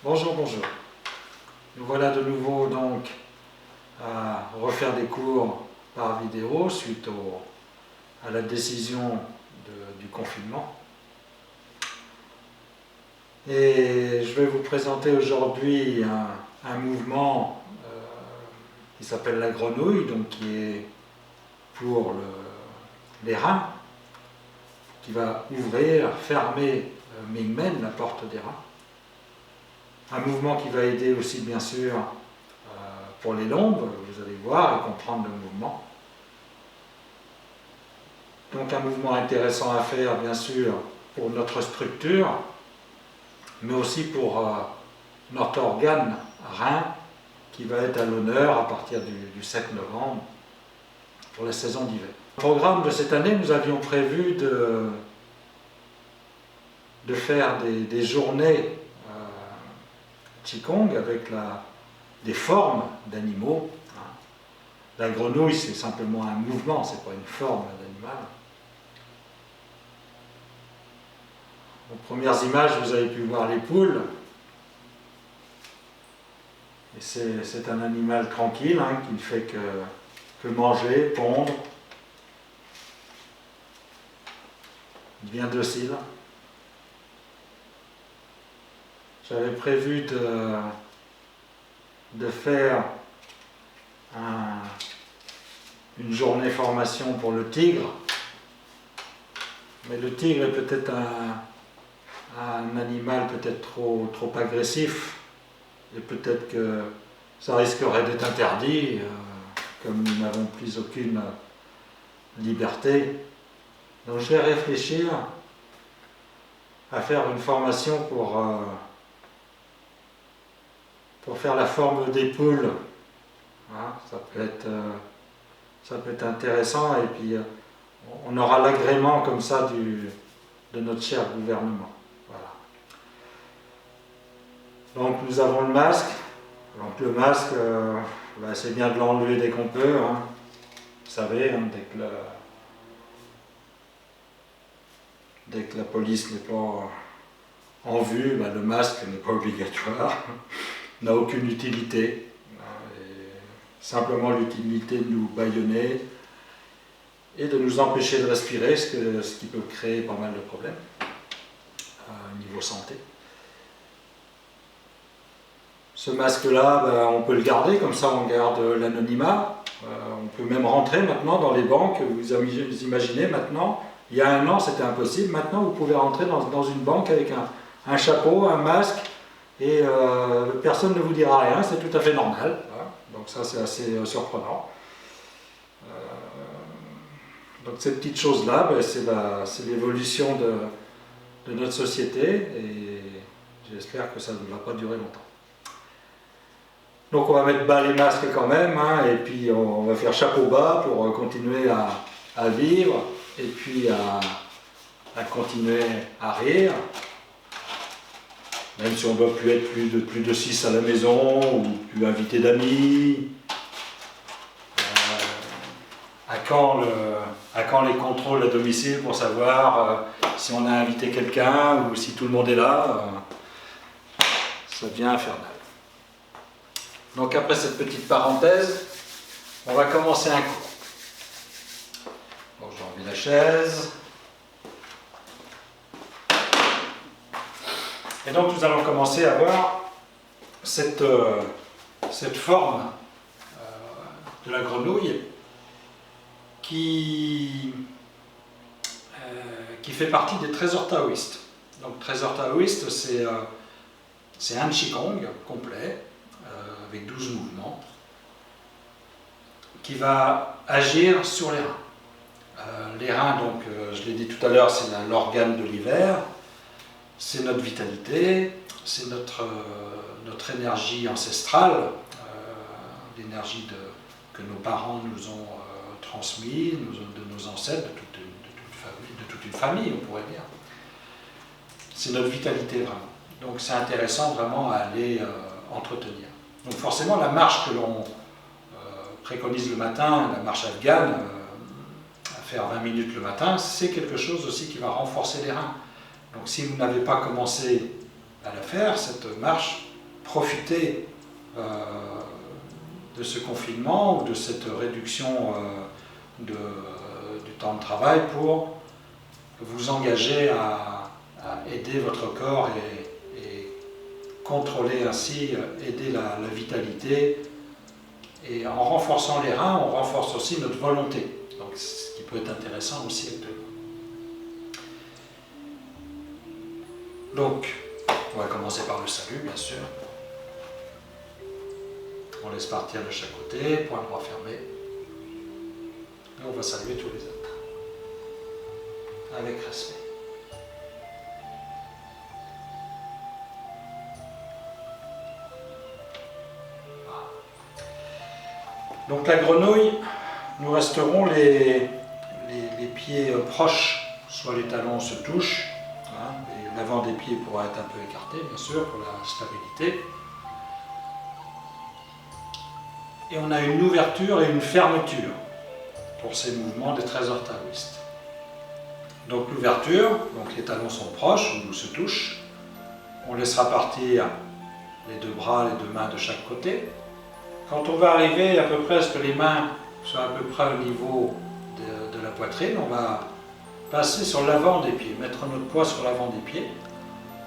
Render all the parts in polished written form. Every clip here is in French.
Bonjour, bonjour. Nous voilà de nouveau donc à refaire des cours par vidéo suite à la décision du confinement. Et je vais vous présenter aujourd'hui un mouvement qui s'appelle la grenouille, donc qui est pour les reins, qui va ouvrir, fermer Mingmen, la porte des reins. Un mouvement qui va aider aussi bien sûr pour les lombes, vous allez voir et comprendre le mouvement. Donc un mouvement intéressant à faire bien sûr pour notre structure, mais aussi pour notre organe rein qui va être à l'honneur à partir du 7 novembre pour la saison d'hiver. Au programme de cette année, nous avions prévu de faire des journées Qigong avec des formes d'animaux. La grenouille, c'est simplement un mouvement, c'est pas une forme d'animal. Aux premières images, vous avez pu voir les poules. Et c'est un animal tranquille qui ne fait que manger, pondre. Il devient docile. J'avais prévu de faire une journée formation pour le tigre, mais le tigre est peut-être un animal peut-être trop agressif, et peut-être que ça risquerait d'être interdit, comme nous n'avons plus aucune liberté. Donc je vais réfléchir à faire une formation pour faire la forme des poules. Ça peut être intéressant, et puis on aura l'agrément comme ça de notre cher gouvernement. Voilà. Donc nous avons le masque. Donc le masque, c'est bien de l'enlever dès qu'on peut. Vous savez, dès que la police n'est pas en vue, le masque n'est pas obligatoire. N'a aucune utilité, simplement l'utilité de nous bâillonner et de nous empêcher de respirer, ce qui peut créer pas mal de problèmes niveau santé. Ce masque-là, on peut le garder, comme ça on garde l'anonymat. On peut même rentrer maintenant dans les banques. Vous imaginez maintenant, il y a un an c'était impossible, maintenant vous pouvez rentrer dans une banque avec un chapeau, un masque, et personne ne vous dira rien, c'est tout à fait normal. Donc ça c'est assez surprenant. Donc ces petites choses-là, c'est l'évolution de notre société, et j'espère que ça ne va pas durer longtemps. Donc on va mettre bas les masques quand même, et puis on va faire chapeau bas pour continuer à vivre, et puis à continuer à rire. Même si on ne doit plus être plus de 6 à la maison, ou plus inviter d'amis. À quand les contrôles à domicile pour savoir si on a invité quelqu'un ou si tout le monde est là, ça devient infernal. Donc après cette petite parenthèse, on va commencer un cours. Bon, j'ai enlevé la chaise. Et donc nous allons commencer à voir cette forme de la grenouille qui fait partie des trésors taoïstes. Donc trésor taoïste, c'est un Qigong complet, avec 12 mouvements, qui va agir sur les reins. Les reins, donc, je l'ai dit tout à l'heure, c'est l'organe de l'hiver. C'est notre vitalité, c'est notre énergie ancestrale, l'énergie que nos parents nous ont transmise, de nos ancêtres, de toute une famille, on pourrait dire. C'est notre vitalité vraiment. Donc c'est intéressant vraiment à aller entretenir. Donc forcément la marche que l'on préconise le matin, la marche afghane, à faire 20 minutes le matin, c'est quelque chose aussi qui va renforcer les reins. Donc si vous n'avez pas commencé à la faire, cette marche, profitez de ce confinement ou de cette réduction du temps de travail pour vous engager à aider votre corps et contrôler ainsi, aider la vitalité. Et en renforçant les reins, on renforce aussi notre volonté. Donc, ce qui peut être intéressant aussi actuellement. Donc, on va commencer par le salut, bien sûr. On laisse partir de chaque côté, poing droit fermé. Et on va saluer tous les autres. Avec respect. Donc la grenouille, nous resterons les pieds proches, soit les talons se touchent, hein, et l'avant des pieds pourra être un peu écarté, bien sûr, pour la stabilité. Et on a une ouverture et une fermeture pour ces mouvements des trésors taoïstes. Donc l'ouverture, donc les talons sont proches ou se touchent. On laissera partir les deux bras, les deux mains de chaque côté. Quand on va arriver à peu près à ce que les mains soient à peu près au niveau de la poitrine, on va passer sur l'avant des pieds, mettre notre poids sur l'avant des pieds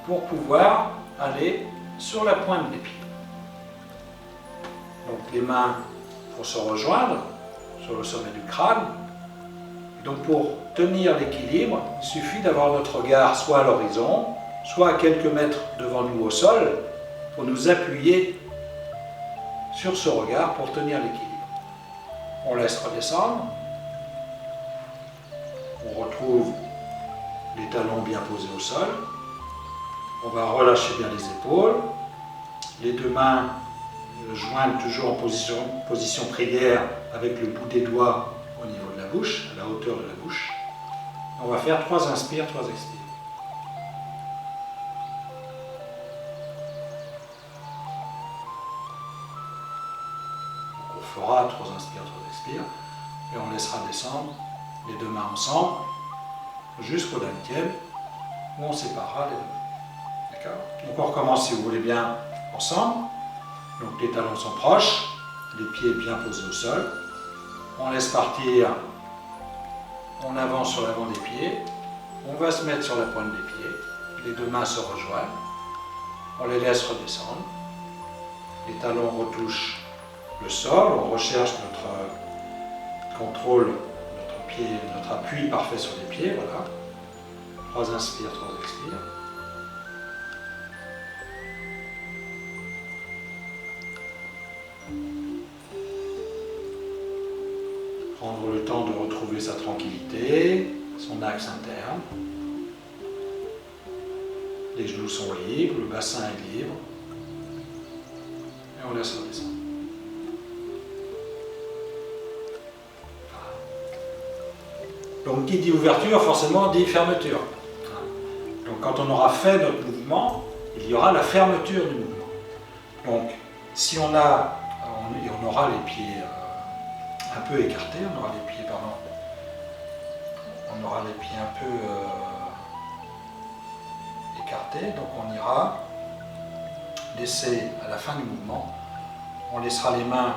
pour pouvoir aller sur la pointe des pieds. Donc les mains vont se rejoindre sur le sommet du crâne. Donc pour tenir l'équilibre, il suffit d'avoir notre regard soit à l'horizon, soit à quelques mètres devant nous au sol, pour nous appuyer sur ce regard pour tenir l'équilibre. On laisse redescendre. On retrouve les talons bien posés au sol. On va relâcher bien les épaules. Les deux mains joindre toujours en position prière avec le bout des doigts au niveau de la bouche, à la hauteur de la bouche. On va faire 3 inspires, 3 expires. Donc on fera 3 inspires, 3 expires et on laissera descendre les deux mains ensemble jusqu'au dantian où on séparera les deux mains. D'accord ? Donc on recommence si vous voulez bien ensemble. Donc les talons sont proches, les pieds bien posés au sol. On laisse partir, on avance sur l'avant des pieds. On va se mettre sur la pointe des pieds. Les deux mains se rejoignent. On les laisse redescendre. Les talons retouchent le sol. On recherche notre contrôle, notre pied, notre appui parfait sur les pieds. Voilà. 3 inspires, 3 expires. Prendre le temps de retrouver sa tranquillité, son axe interne. Les genoux sont libres, le bassin est libre. Et on laisse redescendre. Donc qui dit ouverture, forcément dit fermeture. Donc quand on aura fait notre mouvement, il y aura la fermeture du mouvement. Donc si on aura les pieds un peu écartés, on aura les pieds un peu écartés, donc on ira laisser à la fin du mouvement, on laissera notre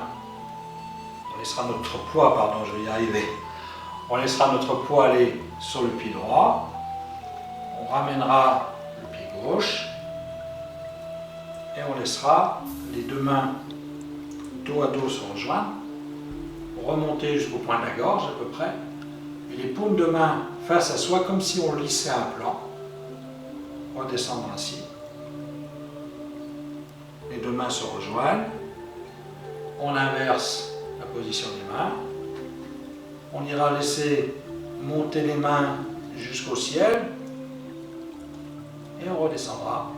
poids, je vais y arriver, on laissera notre poids aller sur le pied droit, on ramènera le pied gauche et on laissera les deux mains dos à dos se rejoindre, remonter jusqu'au point de la gorge à peu près, et les paumes de main face à soi comme si on lissait un plan, redescendre ainsi. Les deux mains se rejoignent, on inverse la position des mains, on ira laisser monter les mains jusqu'au ciel, et on redescendra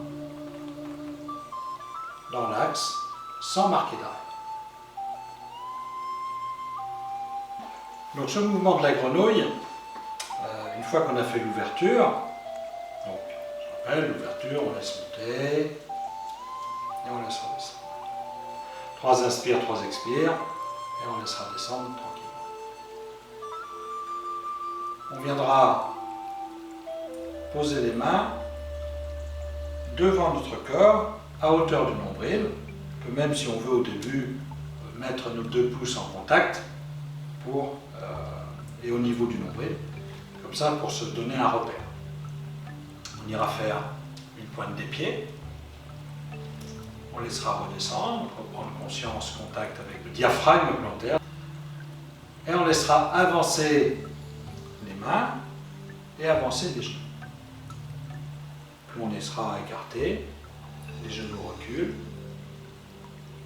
dans l'axe sans marquer d'arrêt. Donc ce mouvement de la grenouille, une fois qu'on a fait l'ouverture, donc je Après, l'ouverture, on laisse monter et on laisse redescendre. 3 inspires, 3 expires et on laissera descendre tranquillement. On viendra poser les mains devant notre corps à hauteur du nombril, que même si on veut au début mettre nos 2 pouces en contact et au niveau du nombril, comme ça pour se donner un repère. On ira faire une pointe des pieds, on laissera redescendre, pour prendre conscience, contact avec le diaphragme plantaire, et on laissera avancer les mains et avancer les genoux. Puis on laissera écarter, les genoux reculent,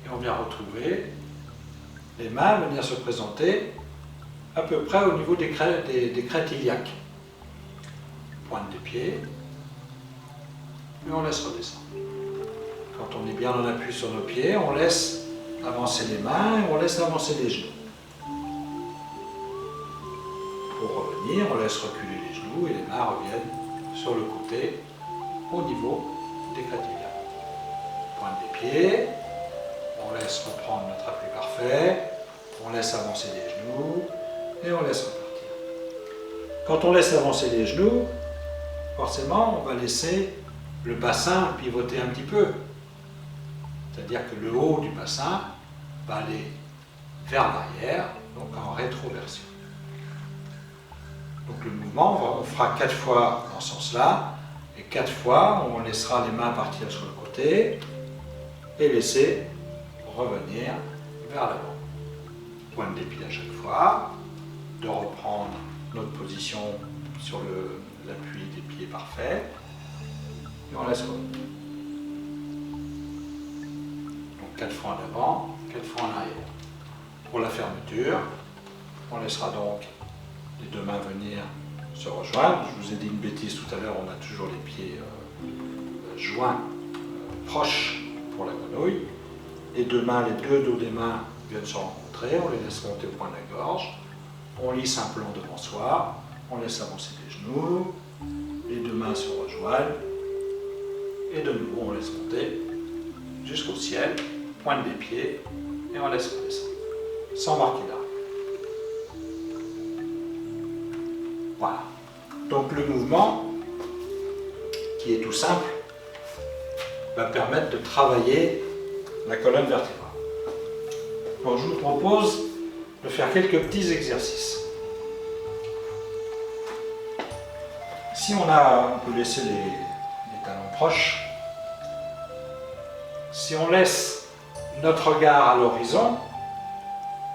et on vient retrouver les mains, venir se présenter à peu près au niveau des crêtes iliaques. Pointe des pieds, et on laisse redescendre. Quand on est bien en appui sur nos pieds, on laisse avancer les mains et on laisse avancer les genoux. Pour revenir, on laisse reculer les genoux et les mains reviennent sur le côté au niveau des crêtes iliaques. Pointe des pieds, on laisse reprendre notre appui parfait, on laisse avancer les genoux et on laisse repartir. Quand on laisse avancer les genoux, forcément, on va laisser le bassin pivoter un petit peu. C'est-à-dire que le haut du bassin va aller vers l'arrière, donc en rétroversion. Donc le mouvement, on fera 4 fois dans ce sens-là, et 4 fois, on laissera les mains partir sur le côté et laisser revenir vers l'avant. Pointe des pieds à chaque fois, de reprendre notre position sur l'appui des pieds parfait, et on laisse revenir. Donc 4 fois en avant, 4 fois en arrière. Pour la fermeture, on laissera donc les 2 mains venir se rejoindre. Je vous ai dit une bêtise tout à l'heure, on a toujours les pieds joints, proches pour la grenouille. Les 2 mains, les 2 dos des mains viennent se rencontrer, on les laisse monter au point de la gorge. On lisse un plan devant soi, on laisse avancer les genoux, les 2 mains se rejoignent, et de nouveau on laisse monter jusqu'au ciel, pointe des pieds, et on laisse redescendre, sans marquer d'arrêt. Voilà. Donc le mouvement, qui est tout simple, va permettre de travailler la colonne vertébrale. Donc je vous propose de faire quelques petits exercices. Si on peut laisser les talons proches. Si on laisse notre regard à l'horizon,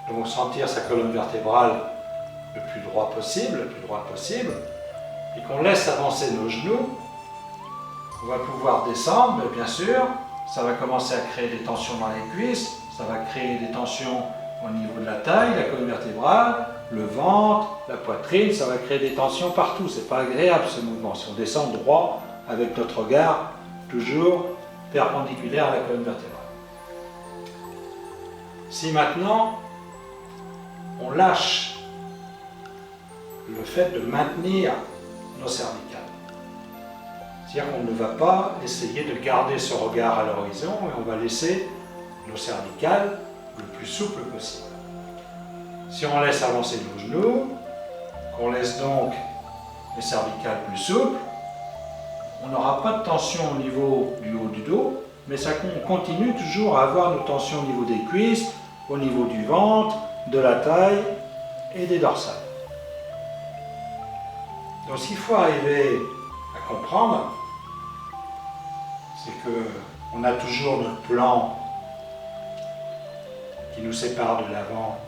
donc sentir sa colonne vertébrale le plus droit possible, et qu'on laisse avancer nos genoux, on va pouvoir descendre, mais bien sûr, ça va commencer à créer des tensions dans les cuisses, ça va créer des tensions au niveau de la taille, la colonne vertébrale, le ventre, la poitrine, ça va créer des tensions partout. C'est pas agréable ce mouvement. Si on descend droit avec notre regard toujours perpendiculaire à la colonne vertébrale. Si maintenant on lâche le fait de maintenir nos cervicales, c'est-à-dire qu'on ne va pas essayer de garder ce regard à l'horizon et on va laisser nos cervicales le plus souple possible. Si on laisse avancer nos genoux, qu'on laisse donc les cervicales plus souples, on n'aura pas de tension au niveau du haut du dos, mais on continue toujours à avoir nos tensions au niveau des cuisses, au niveau du ventre, de la taille et des dorsales. Donc ce qu'il faut arriver à comprendre, c'est qu'on a toujours notre plan qui nous sépare de l'avant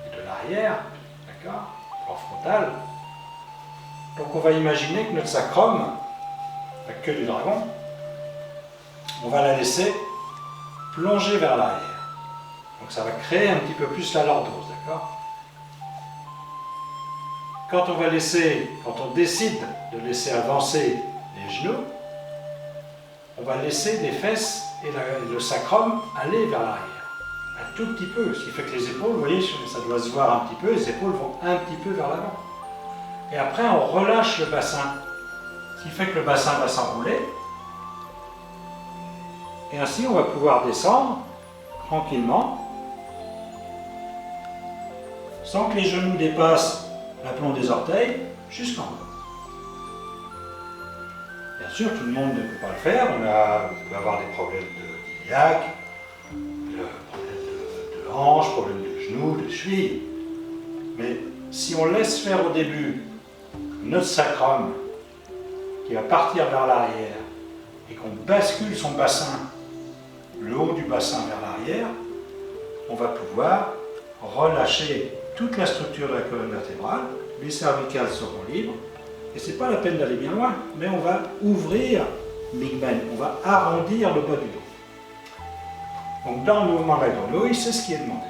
et de l'arrière, d'accord, plan frontal. Donc on va imaginer que notre sacrum, la queue du dragon, on va la laisser plonger vers l'arrière. Donc ça va créer un petit peu plus la lordose, d'accord? Quand on décide de laisser avancer les genoux, on va laisser les fesses et le sacrum aller vers l'arrière. Un tout petit peu, ce qui fait que les épaules, vous voyez, ça doit se voir un petit peu, les épaules vont un petit peu vers l'avant. Et après, on relâche le bassin, ce qui fait que le bassin va s'enrouler, Et ainsi, on va pouvoir descendre tranquillement, sans que les genoux dépassent l'aplomb des orteils, jusqu'en bas. Bien sûr, tout le monde ne peut pas le faire. On peut avoir des problèmes de iliaque, problèmes de hanche, problèmes de genoux, de cheville. Mais si on laisse faire au début notre sacrum, qui va partir vers l'arrière, et qu'on bascule son bassin, le haut du bassin vers l'arrière, on va pouvoir relâcher toute la structure de la colonne vertébrale, les cervicales seront libres, et ce n'est pas la peine d'aller bien loin, mais on va ouvrir l'igmen, on va arrondir le bas du dos. Donc dans le mouvement de la grenouille, c'est ce qui est demandé.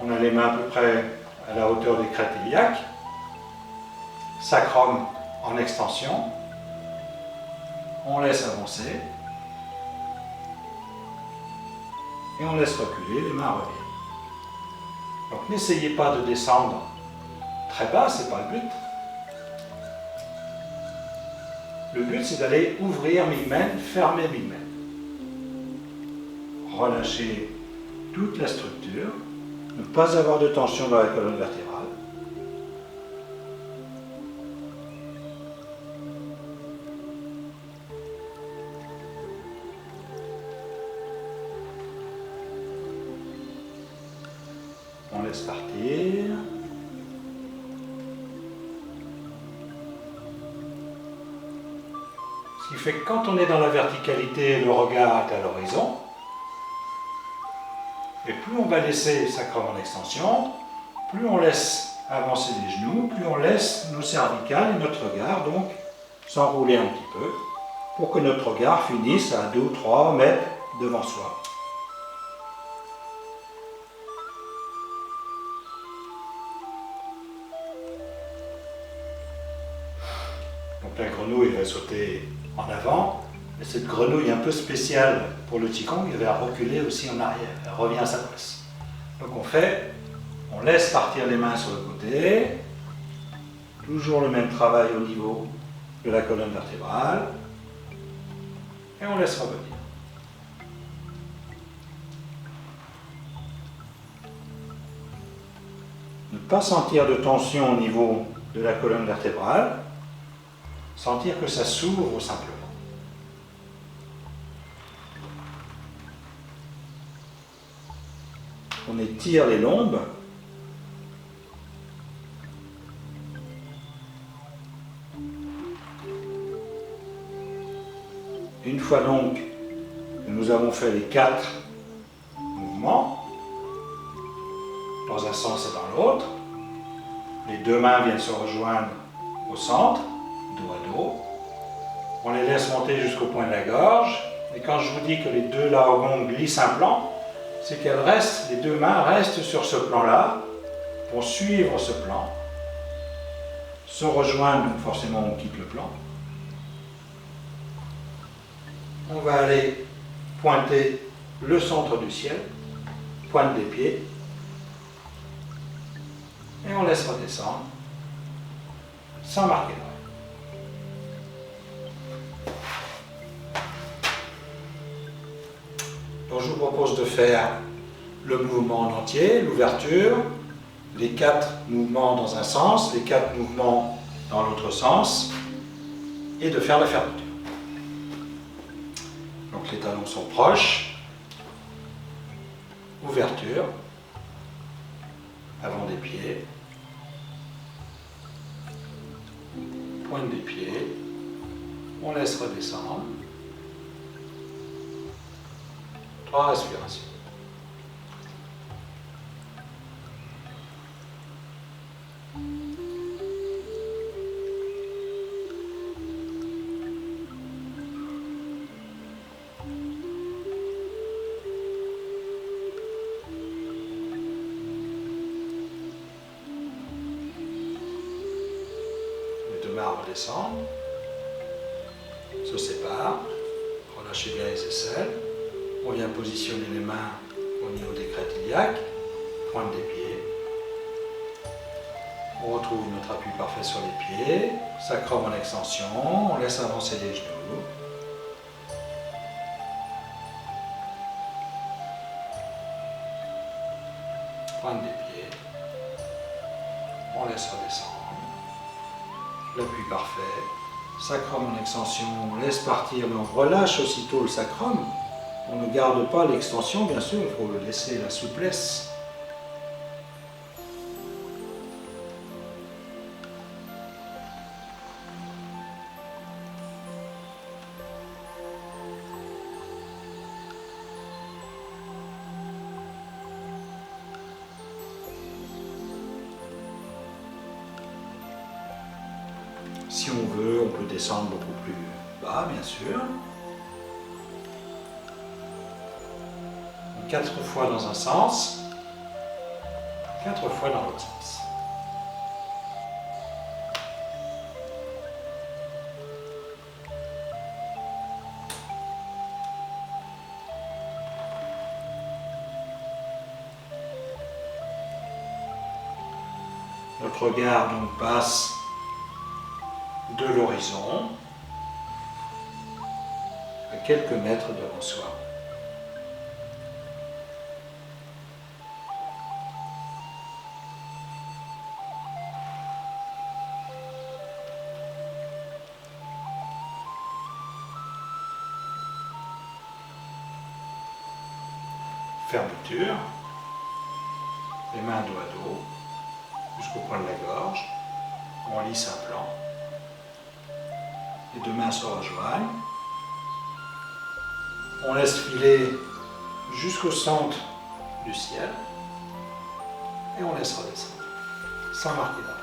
On a les mains à peu près à la hauteur des crêtes iliaques, sacrum en extension, on laisse avancer, et on laisse reculer, les mains reviennent. Donc n'essayez pas de descendre très bas, ce n'est pas le but. Le but c'est d'aller ouvrir l'igmen, fermer l'igmen. Relâcher toute la structure, ne pas avoir de tension dans la colonne vertébrale. On laisse partir. Ce qui fait que quand on est dans la verticalité, le regard est à l'horizon. Et plus on va laisser sacrum en extension, plus on laisse avancer les genoux, plus on laisse nos cervicales et notre regard donc s'enrouler un petit peu pour que notre regard finisse à 2 ou 3 mètres devant soi. Donc la grenouille va sauter en avant, mais cette grenouille un peu spéciale pour le Qigong, elle va reculer aussi en arrière, elle revient à sa place. Donc on laisse partir les mains sur le côté, toujours le même travail au niveau de la colonne vertébrale, et on laisse revenir. Ne pas sentir de tension au niveau de la colonne vertébrale, sentir que ça s'ouvre simplement. On étire les lombes. Une fois donc que nous avons fait les 4 mouvements, dans un sens et dans l'autre, les 2 mains viennent se rejoindre au centre, dos à dos. On les laisse monter jusqu'au point de la gorge. Et quand je vous dis que les 2 laogons glissent un plan, c'est qu'elles restent, les 2 mains restent sur ce plan-là, pour suivre ce plan, se rejoindre, donc forcément on quitte le plan. On va aller pointer le centre du ciel, pointe des pieds, et on laisse redescendre, sans marquer l'oreille. Donc je vous propose de faire le mouvement en entier, l'ouverture, les 4 mouvements dans un sens, les 4 mouvements dans l'autre sens, et de faire la fermeture. Donc les talons sont proches, ouverture, avant des pieds, pointe des pieds, on laisse redescendre. 3 respirations. Les 2 mains redescendent, se séparent, relâchez bien les aisselles. On vient positionner les mains au niveau des crêtes iliaques, pointe des pieds. On retrouve notre appui parfait sur les pieds, sacrum en extension, on laisse avancer les genoux. pointe des pieds. On laisse redescendre. L'appui parfait. Sacrum en extension, on laisse partir, mais on relâche aussitôt le sacrum. On ne garde pas l'extension, bien sûr, il faut laisser la souplesse. Si on veut, on peut descendre beaucoup plus bas, bien sûr. 4 fois dans un sens, 4 fois dans l'autre sens. Notre regard donc passe de l'horizon à quelques mètres devant soi. Fermeture, les mains dos à dos, jusqu'au point de la gorge, on lisse un plan. Les deux mains se rejoignent. On laisse filer jusqu'au centre du ciel et on laisse redescendre, sans marquer d'arrêt.